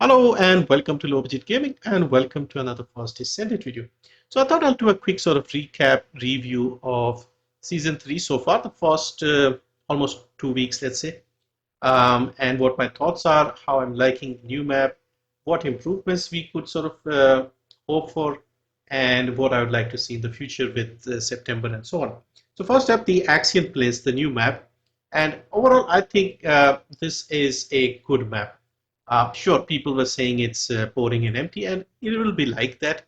Hello and welcome to Low Budget Gaming and welcome to another first Descendant video. So I thought I'll do a quick sort of recap review of season 3 so far, the first almost 2 weeks, let's say, and what my thoughts are, how I'm liking the new map, what improvements we could sort of hope for, and what I would like to see in the future with September and so on. So first up, the Axion Plains, the new map, and overall I think this is a good map. Sure, people were saying it's boring and empty, and it will be like that.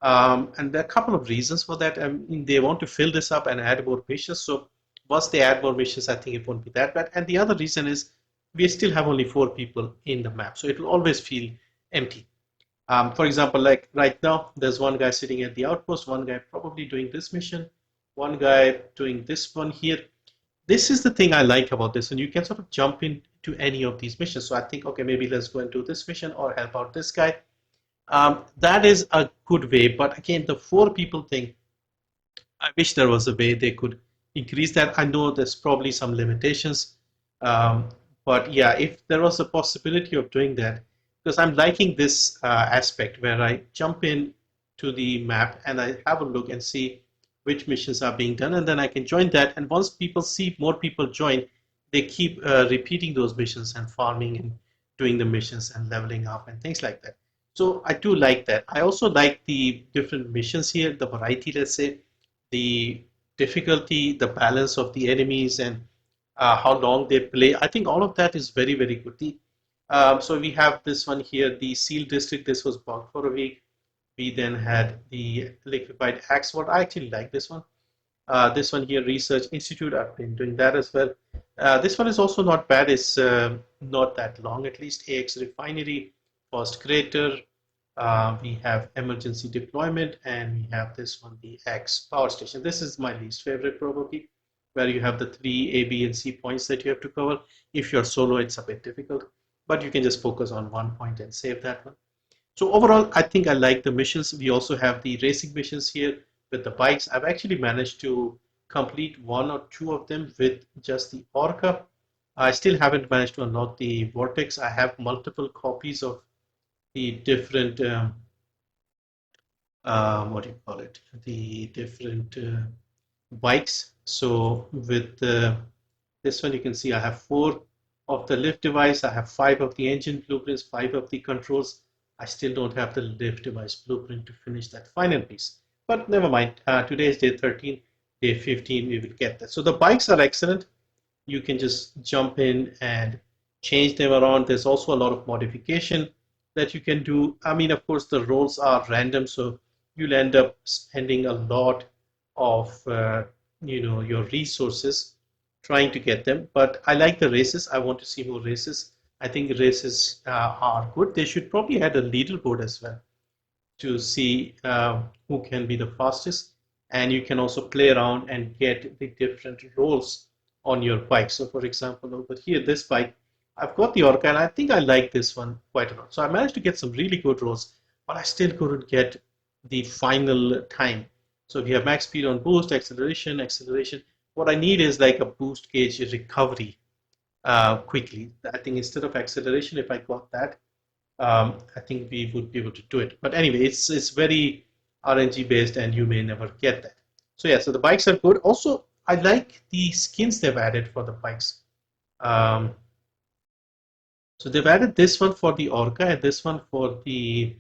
And there are a couple of reasons for that. I mean, they want to fill this up and add more missions. So once they add more missions, I think it won't be that bad. And the other reason is we still have only 4 people in the map, so it will always feel empty. For example, like right now, there's one guy sitting at the outpost, one guy probably doing this mission, one guy doing this one here. This is the thing I like about this, and you can sort of jump into any of these missions. So I think, okay, maybe let's go and do this mission or help out this guy. That is a good way, but again, the 4 people thing, I wish there was a way they could increase that. I know there's probably some limitations, um, but yeah, if there was a possibility of doing that, because I'm liking this aspect where I jump in to the map and I have a look and see which missions are being done, and then I can join that. And once people see more people join, they keep repeating those missions and farming and doing the missions and leveling up and things like that. So I do like that. I also like the different missions here, the variety, let's say, the difficulty, the balance of the enemies, and how long they play. I think all of that is very, very good. So we have this one here, the Seal District. This was bugged for a week. We then had the Liquefied Axe. What I actually like this one. This one here, Research Institute. I've been doing that as well. This one is also not bad. It's not that long, at least. AX Refinery, First Crater, we have emergency deployment, and we have this one, the X power station. This is my least favorite probably, where you have the 3 A, B, and C points that you have to cover. If you're solo, it's a bit difficult, but you can just focus on one point and save that one. So overall, I think I like the missions. We also have the racing missions here with the bikes. I've actually managed to complete 1 or 2 of them with just the Orca. I still haven't managed to unlock the Vortex. I have multiple copies of the different what do you call it, the different bikes. So with this one, you can see I have 4 of the lift device, I have 5 of the engine blueprints, 5 of the controls. I still don't have the lift device blueprint to finish that final piece, but never mind. Today is day 13, day 15 we will get that. So the bikes are excellent. You can just jump in and change them around. There's also a lot of modification that you can do. I mean, of course, the rolls are random, so you'll end up spending a lot of your resources trying to get them. But I like the races. I want to see more races. I think races are good. They should probably add a leaderboard as well to see who can be the fastest. And you can also play around and get the different roles on your bike. So for example, over here, this bike, I've got the Orca, and I think I like this one quite a lot. So I managed to get some really good rolls, but I still couldn't get the final time. So we have max speed on boost, acceleration, acceleration. What I need is like a boost gauge recovery quickly. I think instead of acceleration, if I got that, I think we would be able to do it. But anyway, it's very RNG based, and you may never get that. So yeah, so the bikes are good. Also, I like the skins they've added for the bikes. Um, so they've added this one for the Orca and this one for the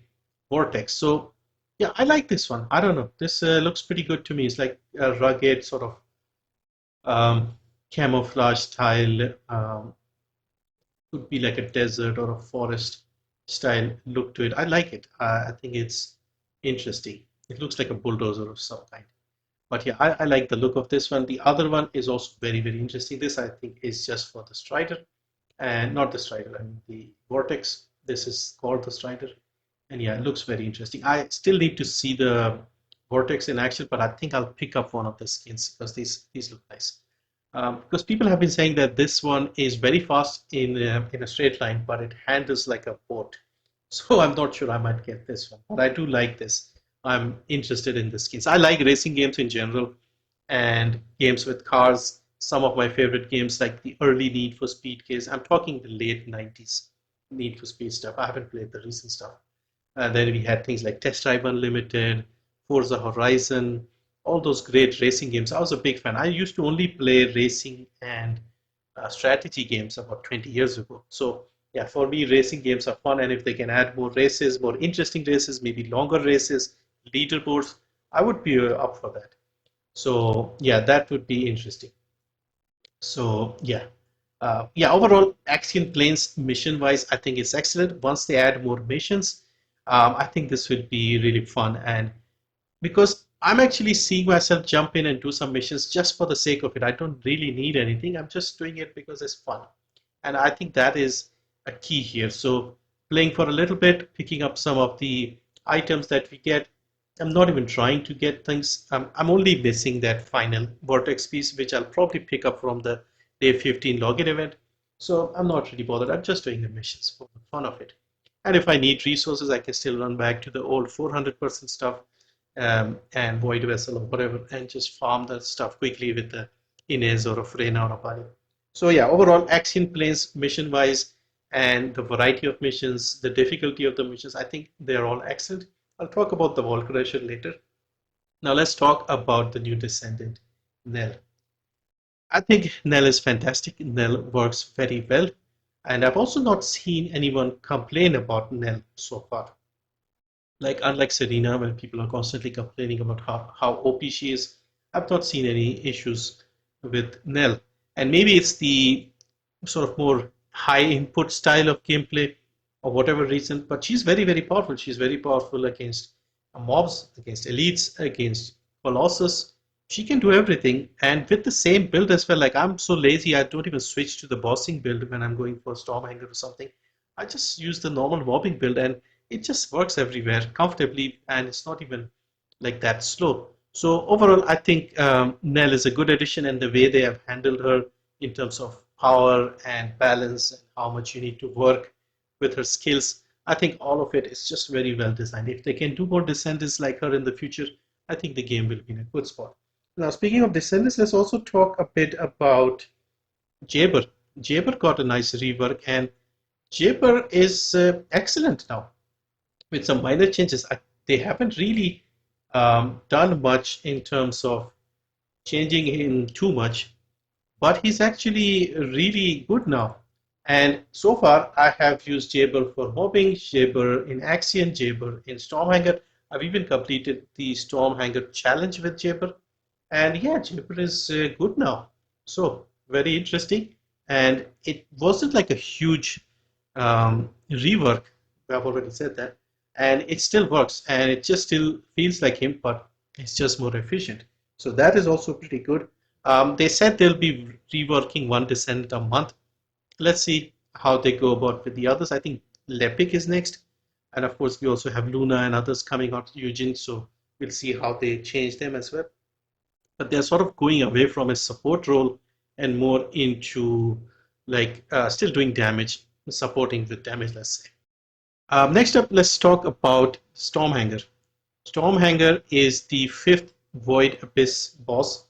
Vortex. So yeah, I like this one. I don't know. This looks pretty good to me. It's like a rugged sort of camouflage style. Could be like a desert or a forest style look to it. I like it. I think it's interesting. It looks like a bulldozer of some kind. But yeah, I like the look of this one. The other one is also very, very interesting. This I think is just for the Strider, and not the Strider, I mean the Vortex. This is called the Strider. And yeah, it looks very interesting. I still need to see the Vortex in action, but I think I'll pick up one of the skins because these look nice. Because people have been saying that this one is very fast in a straight line, but it handles like a boat. So I'm not sure I might get this one, but I do like this. I'm interested in the skins. I like racing games in general and games with cars. Some of my favorite games, like the early Need for Speed games. I'm talking the late 90s. Need for Speed stuff. I haven't played the recent stuff. Then we had things like Test Drive Unlimited, Forza Horizon, all those great racing games. I was a big fan. I used to only play racing and strategy games about 20 years ago. So yeah, for me, racing games are fun, and if they can add more races, more interesting races, maybe longer races, leaderboards, I would be up for that. So yeah, that would be interesting. So yeah, overall, Axion Plains mission wise, I think it's excellent. Once they add more missions, I think this would be really fun. And because I'm actually seeing myself jump in and do some missions just for the sake of it. I don't really need anything. I'm just doing it because it's fun. And I think that is a key here. So playing for a little bit, picking up some of the items that we get. I'm not even trying to get things. I'm only missing that final vortex piece, which I'll probably pick up from the day 15 login event. So I'm not really bothered. I'm just doing the missions for the fun of it. And if I need resources, I can still run back to the old 400% stuff, and Void Vessel or whatever, and just farm that stuff quickly with the Inez or a Freyna or a Bali. So yeah, overall, Axion Plains mission-wise and the variety of missions, the difficulty of the missions, I think they're all excellent. I'll talk about the Wall Crusher later. Now let's talk about the new Descendant, Nell. I think Nell is fantastic. Nell works very well. And I've also not seen anyone complain about Nell so far. Like unlike Serena, where people are constantly complaining about how OP she is, I've not seen any issues with Nell. And maybe it's the sort of more high input style of gameplay or whatever reason, but she's very, very powerful. She's very powerful against mobs, against elites, against Colossus. She can do everything, and with the same build as well. Like I'm so lazy, I don't even switch to the bossing build when I'm going for Stormhanger or something. I just use the normal mobbing build, and it just works everywhere comfortably, and it's not even like that slow. So overall, I think Nell is a good addition, and the way they have handled her in terms of power and balance and how much you need to work with her skills, I think all of it is just very well designed. If they can do more descendants like her in the future, I think the game will be in a good spot. Now, speaking of descendants, let's also talk a bit about Jayber. Jayber got a nice rework, and Jayber is excellent now with some minor changes. They haven't really done much in terms of changing him too much, but he's actually really good now. And so far, I have used Jayber for mobbing, Jayber in Axion, Jayber in Stormhanger. I've even completed the Stormhanger challenge with Jayber. And yeah, Jayber is good now. So, very interesting. And it wasn't like a huge rework. I've already said that. And it still works. And it just still feels like him, but it's just more efficient. So, that is also pretty good. They said they'll be reworking one Descendant a month. Let's see how they go about with the others. I think Lepic is next. And of course, we also have Luna and others coming out, Eugene. So we'll see how they change them as well. But they're sort of going away from a support role and more into like still doing damage, supporting with damage, let's say. Next up, let's talk about Stormhanger. Stormhanger is the fifth Void Abyss boss,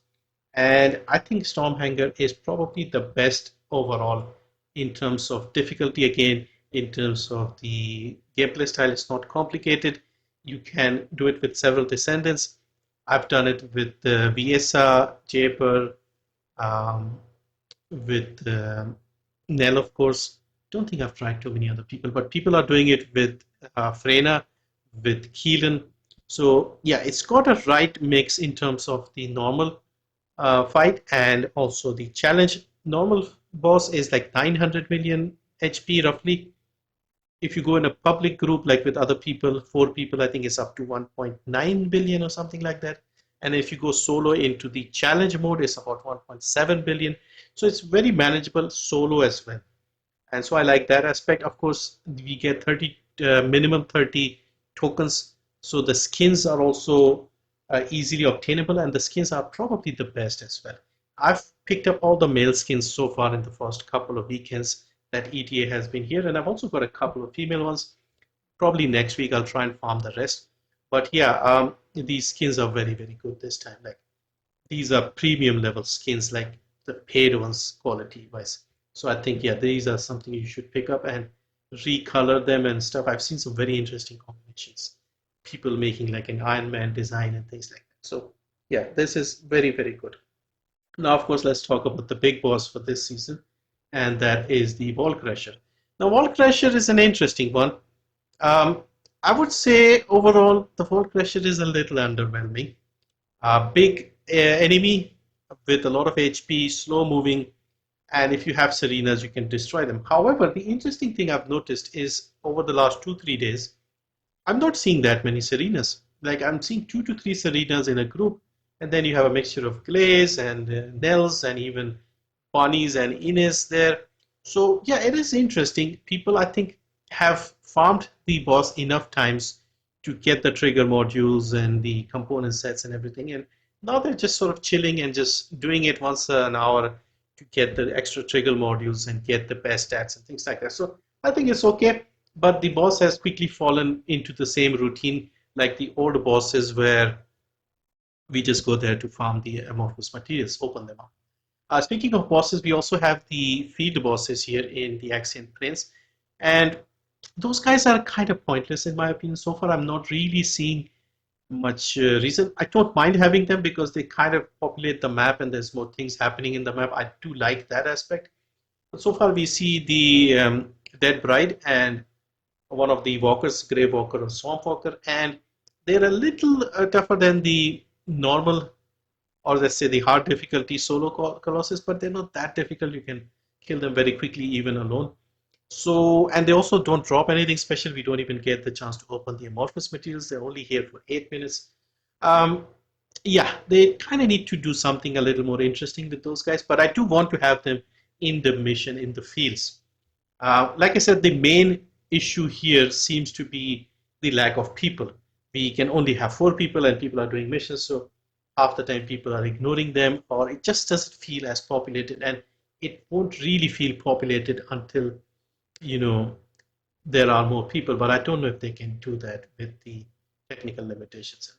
and I think Stormhanger is probably the best overall in terms of difficulty. Again, in terms of the gameplay style, it's not complicated. You can do it with several descendants. I've done it with Viesa, Jayber, um, with Nell, of course. Don't think I've tried too many other people, but people are doing it with Freyna, with Keelan. So yeah, it's got a right mix in terms of the normal fight and also the challenge. Normal boss is like 900 million HP roughly. If you go in a public group like with other people, four people, I think it's up to 1.9 billion or something like that. And if you go solo into the challenge mode, it's about 1.7 billion. So it's very manageable solo as well. And so I like that aspect. Of course, we get 30 minimum 30 tokens. So the skins are also easily obtainable, and the skins are probably the best as well. I've picked up all the male skins so far in the first couple of weekends that ETA has been here, and I've also got a couple of female ones. Probably next week I'll try and farm the rest. But yeah, these skins are very, very good this time. Like these are premium level skins, like the paid ones quality wise. So I think yeah, these are something you should pick up. And recolor them and stuff. I've seen some very interesting combinations. People making like an Iron Man design and things like that. So yeah, this is very, very good. Now, of course, let's talk about the big boss for this season, and that is the Wall Crusher. Now, Wall Crusher is an interesting one. I would say overall, the Wall Crusher is a little underwhelming. Big enemy with a lot of HP, slow moving, and if you have Serenas, you can destroy them. However, the interesting thing I've noticed is over the last 2 3 days, I'm not seeing that many Serenas. Like I'm seeing 2 to 3 Serenas in a group, and then you have a mixture of Glaze and Nells and even Bonnies and Ines there. So yeah, it is interesting. People I think have farmed the boss enough times to get the trigger modules and the component sets and everything, and now they're just sort of chilling and just doing it once an hour to get the extra trigger modules and get the best stats and things like that. So I think it's okay, but the boss has quickly fallen into the same routine like the old bosses where we just go there to farm the amorphous materials, open them up. Speaking of bosses, we also have the field bosses here in the Axion Plains, and those guys are kind of pointless in my opinion. So far, I'm not really seeing much reason. I don't mind having them because they kind of populate the map and there's more things happening in the map. I do like that aspect. But so far, we see the Dead Bride and one of the walkers, Grey Walker or Swamp Walker, and they're a little tougher than the normal, or let's say the hard difficulty solo colossus, but they're not that difficult. You can kill them very quickly even alone. So, and they also don't drop anything special. We don't even get the chance to open the amorphous materials. They're only here for 8 minutes. Um, yeah, they kind of need to do something a little more interesting with those guys, but I do want to have them in the mission, in the fields. Like I said, the main issue here seems to be the lack of people. We can only have 4 people and people are doing missions, so half the time people are ignoring them, or it just doesn't feel as populated, and it won't really feel populated until you know there are more people. But I don't know if they can do that with the technical limitations.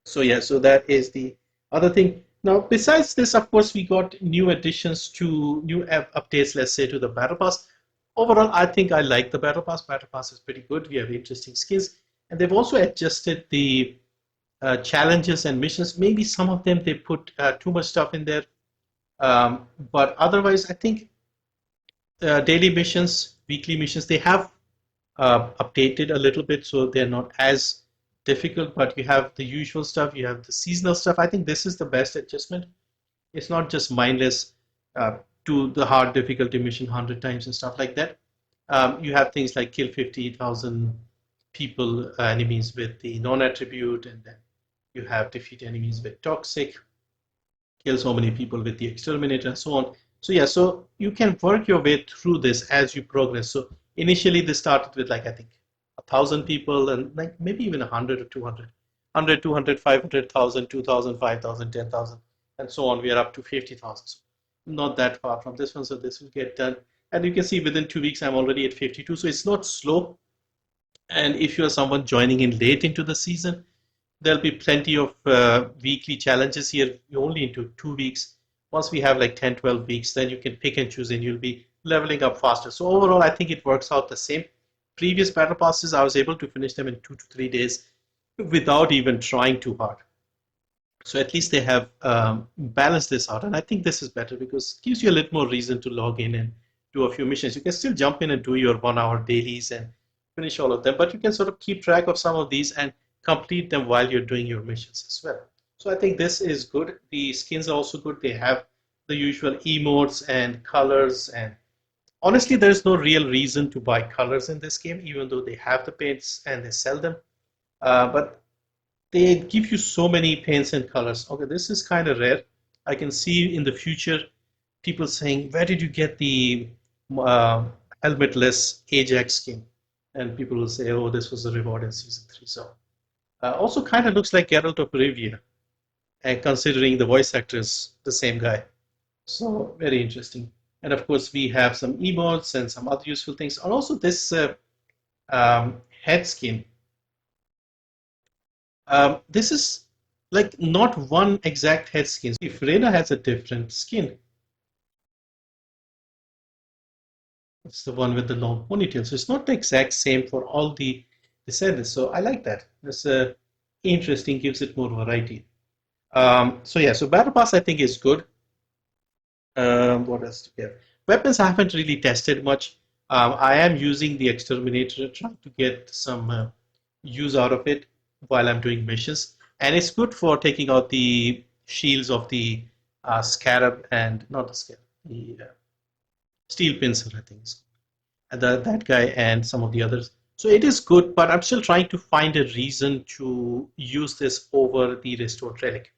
So yeah, so that is the other thing. Now, besides this, of course, we got new additions to new updates, let's say, to the Battle Pass. Overall, I think I like the Battle Pass. Battle Pass is pretty good. We have interesting skins. And they've also adjusted the challenges and missions. Maybe some of them they put too much stuff in there. But otherwise, I think daily missions, weekly missions, they have updated a little bit, so they're not as difficult. But you have the usual stuff, you have the seasonal stuff. I think this is the best adjustment. It's not just mindless uh, to the hard difficulty mission 100 times and stuff like that. You have things like kill 50,000 people, enemies with the non-attribute, and then you have defeat enemies with toxic, kill so many people with the exterminator, and so on. So yeah, so you can work your way through this as you progress. So initially they started with like I think 1,000 people and like maybe even 100 or 200, 100, 200, 500,000, 2,000, 5,000, 10,000, and so on. We are up to 50,000. So not that far from this one. So this will get done. And you can see within 2 weeks I'm already at 52. So it's not slow. And if you are someone joining in late into the season, there'll be plenty of weekly challenges here. You're only into 2 weeks. Once we have like 10, 12 weeks, then you can pick and choose and you'll be leveling up faster. So overall, I think it works out the same. Previous battle passes, I was able to finish them in 2 to 3 days without even trying too hard. So at least they have balanced this out. And I think this is better because it gives you a little more reason to log in and do a few missions. You can still jump in and do your 1 hour dailies and finish all of them, but you can sort of keep track of some of these and complete them while you're doing your missions as well. So I think this is good. The skins are also good. They have the usual emotes and colors, and honestly there's no real reason to buy colors in this game, even though they have the paints and they sell them. But they give you so many paints and colors. Okay, this is kind of rare. I can see in the future people saying, where did you get the uh, helmetless Ajax skin? And people will say, oh, this was a reward in season 3. So also kind of looks like Geralt of Rivia, and considering the voice actor is the same guy. So very interesting. And of course, we have some emotes and some other useful things. And also this head skin. This is like not one exact head skin. If Reyna has a different skin, It's the one with the long ponytail. So it's not the exact same for all the Descendants. So I like that. That's interesting, gives it more variety. So yeah, so Battle Pass I think is good. What else do we have? Weapons I haven't really tested much. I am using the Exterminator, trying to get some use out of it while I'm doing missions. And it's good for taking out the shields of the Scarab and not the Scarab, the Steel Pincer, I think. And that guy and some of the others. So it is good, but I'm still trying to find a reason to use this over the Restored Relic.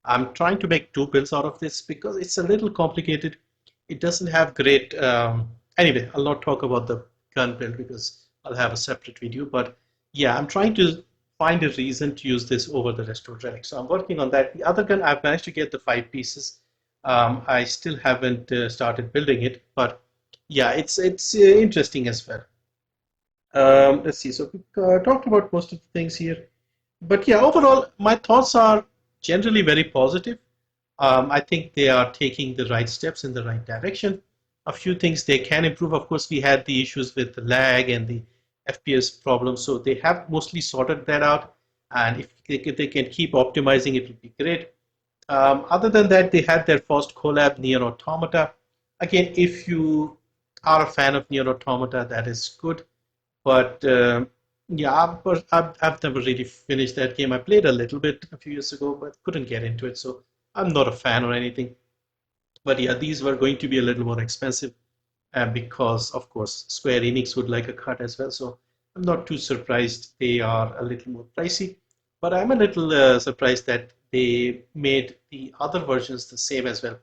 I'm trying to make two builds out of this because it's a little complicated. It doesn't have great. Anyway, I'll not talk about the gun build because I'll have a separate video. But yeah, I'm trying to find a reason to use this over the Restored Relic. So I'm working on that. The other gun, I've managed to get the 5 pieces. I still haven't started building it, but yeah, it's interesting as well. Let's see. So we talked about most of the things here. But yeah, overall, my thoughts are generally very positive. I think they are taking the right steps in the right direction. A few things they can improve. Of course, we had the issues with the lag and the FPS problems, so they have mostly sorted that out. And if they can keep optimizing, it would be great. Other than that, they had their first collab, NieR Automata. Again, if you are a fan of NieR Automata, that is good. But yeah, I've never really finished that game. I played a little bit a few years ago, but couldn't get into it. So I'm not a fan or anything. But yeah, these were going to be a little more expensive because, of course, Square Enix would like a cut as well. So I'm not too surprised they are a little more pricey. But I'm a little surprised that they made the other versions the same as well.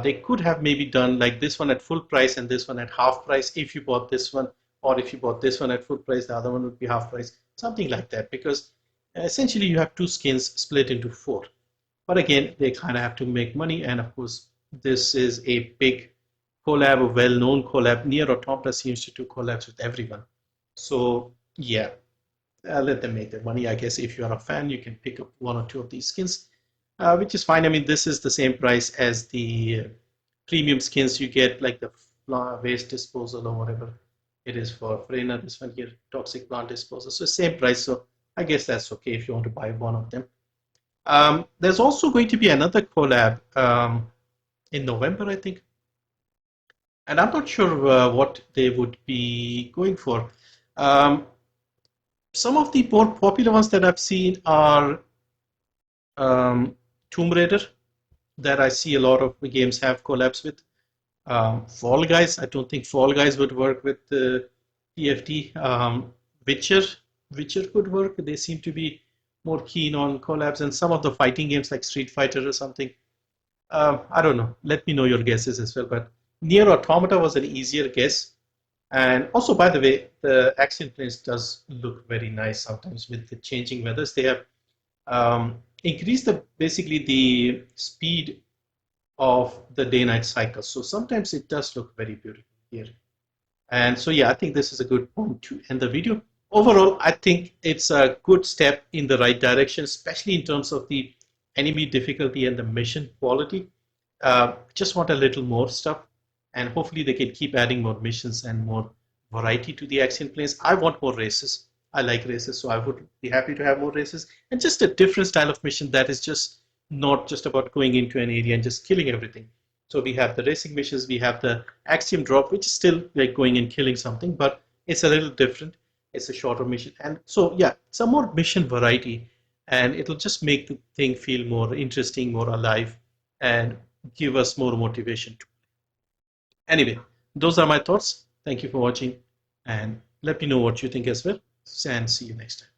They could have maybe done like this one at full price and this one at half price if you bought this one, or if you bought this one at full price, the other one would be half price, something like that. Because essentially you have two skins split into four. But again, they kind of have to make money, and of course, this is a big collab, a well-known collab. NieR Automata seems to do collabs with everyone. So yeah, let them make their money. I guess if you are a fan, you can pick up one or two of these skins, which is fine. I mean, this is the same price as the premium skins you get, like the waste disposal or whatever it is for Freyna. This one here, toxic plant disposal. So same price. So I guess that's okay if you want to buy one of them. There's also going to be another collab in November, I think. And I'm not sure what they would be going for. Um, some of the more popular ones that I've seen are Tomb Raider, that I see a lot of the games have collabs with. Fall Guys, I don't think Fall Guys would work with TFT. Witcher, Witcher could work. They seem to be more keen on collabs, and some of the fighting games like Street Fighter or something. I don't know. Let me know your guesses as well. But NieR Automata was an easier guess. And also, by the way, the Axion Plains does look very nice sometimes with the changing weathers. They have increased basically the speed of the day-night cycle. So sometimes it does look very beautiful here. And so, yeah, I think this is a good point to end the video. Overall, I think it's a good step in the right direction, especially in terms of the enemy difficulty and the mission quality. Just want a little more stuff, and hopefully they can keep adding more missions and more variety to the Axion Plains. I want more races. I like races, so I would be happy to have more races and just a different style of mission that is just not just about going into an area and just killing everything. So we have the racing missions, we have the Axiom drop, which is still like going and killing something, but it's a little different. It's a shorter mission, and so yeah, some more mission variety, and it'll just make the thing feel more interesting, more alive, and give us more motivation. Anyway, those are my thoughts. Thank you for watching, and let me know what you think as well. And see you next time.